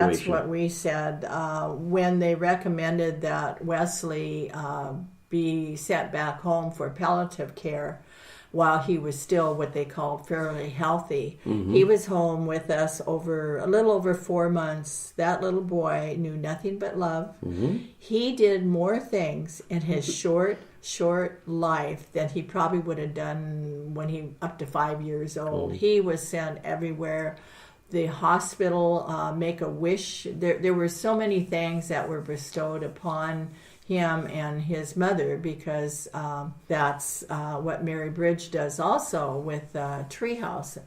That's what we said when they recommended that Wesley be sent back home for palliative care while he was still what they called fairly healthy. He was home with us over a little over 4 months. That little boy knew nothing but love. He did more things in his short life than he probably would have done when he up to 5 years old. He was sent everywhere. The hospital, Make-A-Wish. There were so many things that were bestowed upon him and his mother, because that's what Mary Bridge does also with Treehouse.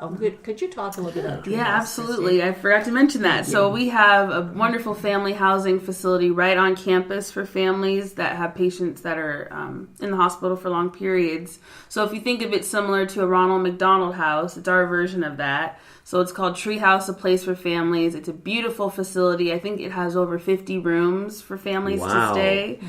Could you talk a little bit about Treehouse? Yeah, absolutely. I forgot to mention that. So we have a wonderful family housing facility right on campus for families that have patients that are in the hospital for long periods. So if you think of it similar to a Ronald McDonald House, it's our version of that. So it's called Treehouse, a place for families. It's a beautiful facility. I think it has over 50 rooms for families to stay.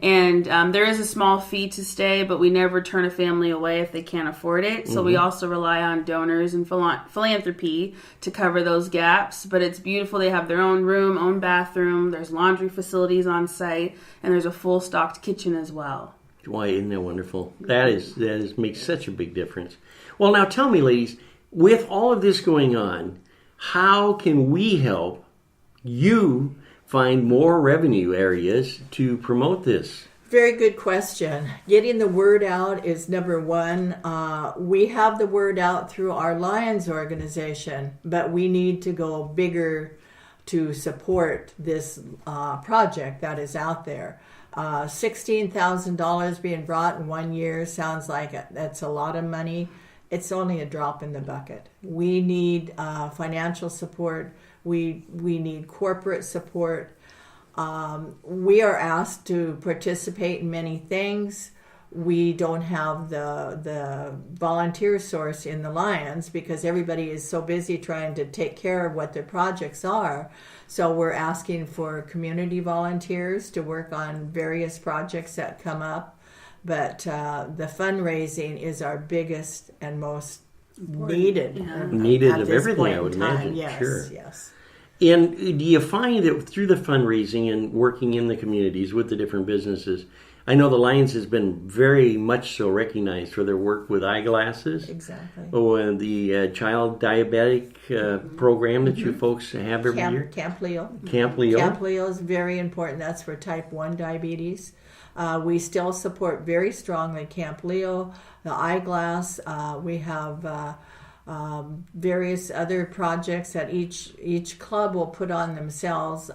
And there is a small fee to stay, but we never turn a family away if they can't afford it. So we also rely on donors and philanthropy to cover those gaps. But it's beautiful. They have their own room, own bathroom. There's laundry facilities on site, and there's a full stocked kitchen as well. Why, isn't that wonderful? That makes such a big difference. Well, now tell me, ladies, with all of this going on, how can we help you find more revenue areas to promote this? Very good question. Getting the word out is number one. We have the word out through our Lions organization, but we need to go bigger to support this project that is out there. $16,000 being brought in 1 year sounds like that's a lot of money. It's only a drop in the bucket. We need financial support. We need corporate support. We are asked to participate in many things. We don't have the volunteer source in the Lions because everybody is so busy trying to take care of what their projects are. So we're asking for community volunteers to work on various projects that come up. But the fundraising is our biggest and most needed. Needed of everything, I would imagine. Yes, sure. Yes. And do you find that through the fundraising and working in the communities with the different businesses, I know the Lions has been very much so recognized for their work with eyeglasses. Exactly. Oh, and the child diabetic program that you folks have every year. Camp Leo. Camp Leo. Camp Leo is very important. That's for type 1 diabetes. We still support very strongly Camp Leo, the eyeglass. We have various other projects that each club will put on themselves.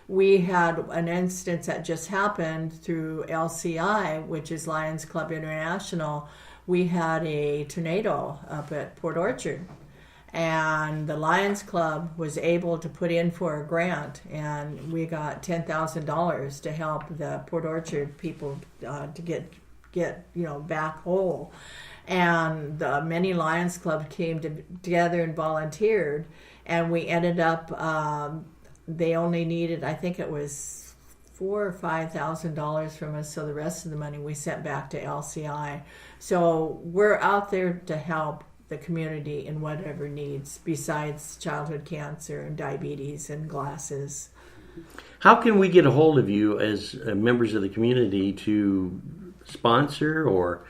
We had an instance that just happened through LCI, which is Lions Club International. We had a tornado up at Port Orchard, and the Lions Club was able to put in for a grant, and we got $10,000 to help the Port Orchard people to get back whole. And many Lions Clubs came together and volunteered, and we ended up. They only needed, I think it was $4,000 or $5,000 from us, so the rest of the money we sent back to LCI. So we're out there to help the community in whatever needs besides childhood cancer and diabetes and glasses. How can we get a hold of you as members of the community to sponsor or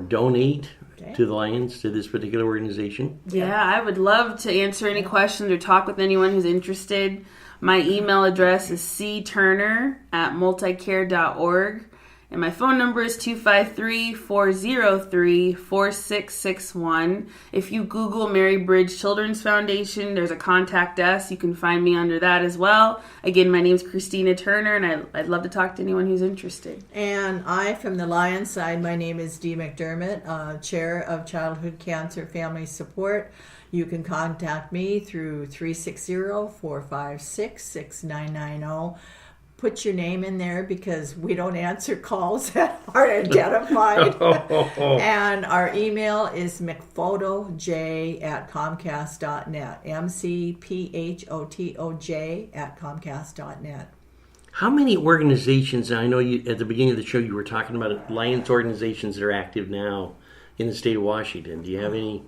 donate to the Lions, to this particular organization? Yeah, I would love to answer any questions or talk with anyone who's interested. My email address is cturner@multicare.org. And my phone number is 253-403-4661. If you Google Mary Bridge Children's Foundation, there's a contact us. You can find me under that as well. Again, my name is Christina Turner, and I'd love to talk to anyone who's interested. And from the Lions side, my name is Dee McDermott, Chair of Childhood Cancer Family Support. You can contact me through 360-456-6990. Put your name in there because we don't answer calls that aren't identified. And our email is mcphotoj@comcast.net. mcphotoj@comcast.net. How many organizations, I know you at the beginning of the show you were talking about Lions organizations that are active now in the state of Washington. Do you have any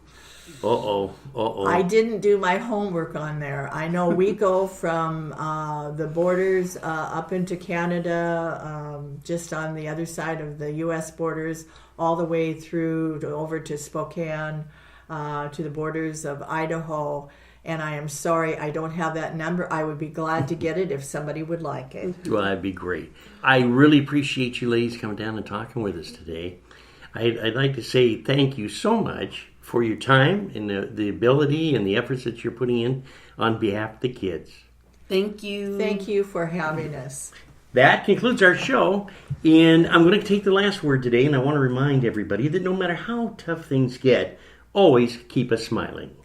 I didn't do my homework on there. I know we go from the borders up into Canada, just on the other side of the U.S. borders, all the way through over to Spokane, to the borders of Idaho. And I am sorry I don't have that number. I would be glad to get it if somebody would like it. Well, that'd be great. I really appreciate you ladies coming down and talking with us today. I'd like to say thank you so much for your time and the ability and the efforts that you're putting in on behalf of the kids. Thank you. Thank you for having us. That concludes our show, and I'm going to take the last word today, and I want to remind everybody that no matter how tough things get, always keep us smiling.